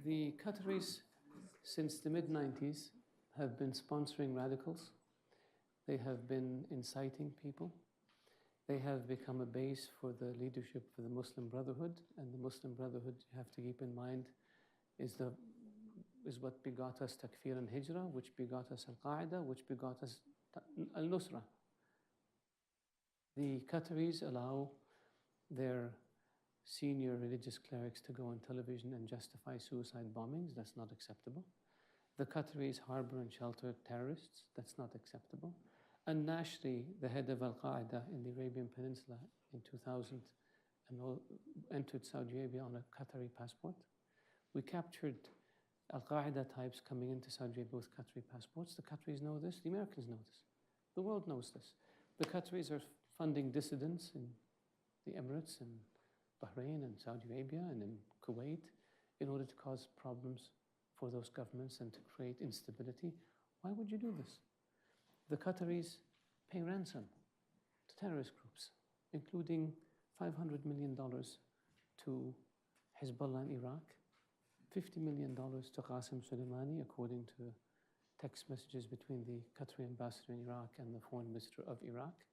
The Qataris, since the mid-90s, have been sponsoring radicals. They have been inciting people. They have become a base for the leadership for the Muslim Brotherhood. And the Muslim Brotherhood, you have to keep in mind, is what begot us Takfir and Hijrah, which begot us Al-Qaeda, which begot us Al-Nusra. The Qataris allow their senior religious clerics to go on television and justify suicide bombings. That's not acceptable. The Qataris harbor and shelter terrorists. That's not acceptable. And Nashri, the head of Al-Qaeda in the Arabian Peninsula in 2000, entered Saudi Arabia on a Qatari passport. We captured Al-Qaeda types coming into Saudi Arabia with Qatari passports. The Qataris know this. The Americans know this. The world knows this. The Qataris are funding dissidents in the Emirates and Bahrain and Saudi Arabia and in Kuwait in order to cause problems for those governments and to create instability. Why would you do this? The Qataris pay ransom to terrorist groups, including $500 million to Hezbollah in Iraq, $50 million to Qasem Soleimani, according to text messages between the Qatari ambassador in Iraq and the foreign minister of Iraq,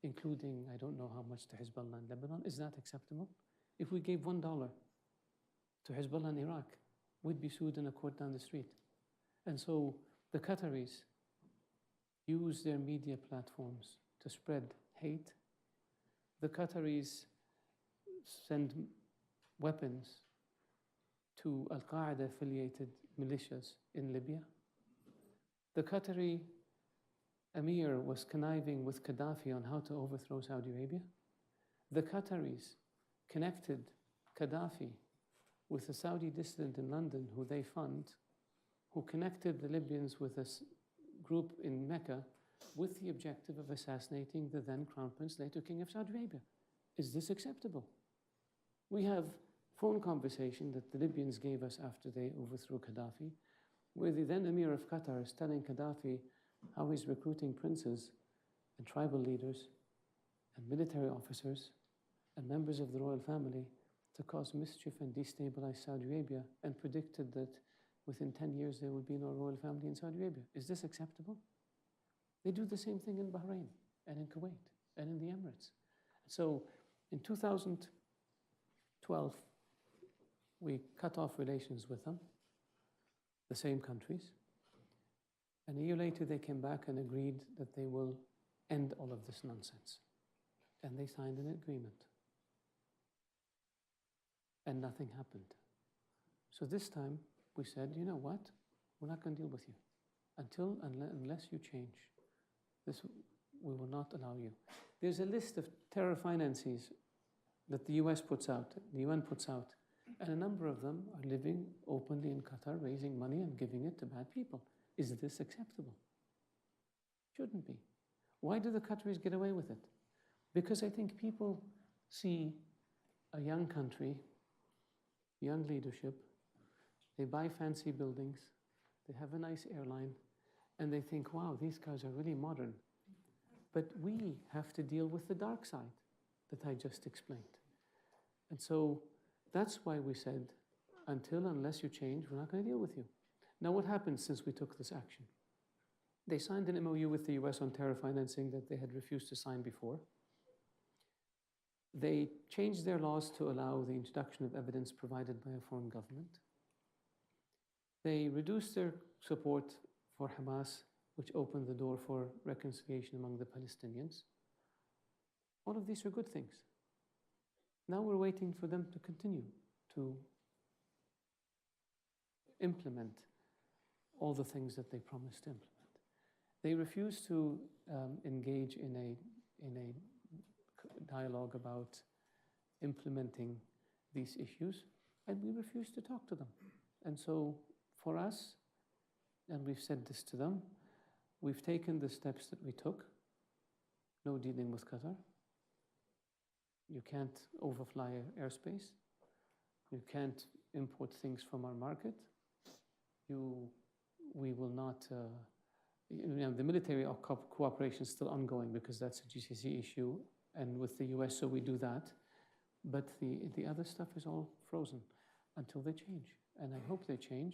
including I don't know how much to Hezbollah in Lebanon. Is that acceptable? If we gave $1 to Hezbollah in Iraq, we'd be sued in a court down the street. And so the Qataris use their media platforms to spread hate. The Qataris send weapons to Al-Qaeda affiliated militias in Libya. The Qatari Emir was conniving with Gaddafi on how to overthrow Saudi Arabia. The Qataris connected Gaddafi with a Saudi dissident in London who they fund, who connected the Libyans with a group in Mecca with the objective of assassinating the then Crown Prince, later King of Saudi Arabia. Is this acceptable? We have phone conversation that the Libyans gave us after they overthrew Gaddafi, where the then Emir of Qatar is telling Gaddafi how he's recruiting princes and tribal leaders and military officers and members of the royal family to cause mischief and destabilize Saudi Arabia, and predicted that within 10 years there would be no royal family in Saudi Arabia. Is this acceptable? They do the same thing in Bahrain and in Kuwait and in the Emirates. So in 2012, we cut off relations with them, the same countries. And a year later, they came back and agreed that they will end all of this nonsense. And they signed an agreement. And nothing happened. So this time, we said, you know what? We're not going to deal with you. Unless you change, this we will not allow you. There's a list of terror finances that the US puts out, the UN puts out, and a number of them are living openly in Qatar, raising money and giving it to bad people. Is this acceptable? Shouldn't be. Why do the Qataris get away with it? Because I think people see a young country, young leadership, they buy fancy buildings, they have a nice airline, and they think, wow, these guys are really modern. But we have to deal with the dark side that I just explained. And so that's why we said, unless you change, we're not going to deal with you. Now, what happened since we took this action? They signed an MOU with the US on terror financing that they had refused to sign before. They changed their laws to allow the introduction of evidence provided by a foreign government. They reduced their support for Hamas, which opened the door for reconciliation among the Palestinians. All of these are good things. Now we're waiting for them to continue to implement all the things that they promised to implement. They refuse to engage in a dialogue about implementing these issues, and we refuse to talk to them. And so for us, and we've said this to them, we've taken the steps that we took. No dealing with Qatar. You can't overfly airspace. You can't import things from our market. We will not, the military cooperation is still ongoing because that's a GCC issue, and with the US, so we do that. But the other stuff is all frozen. until they change. And I hope they change.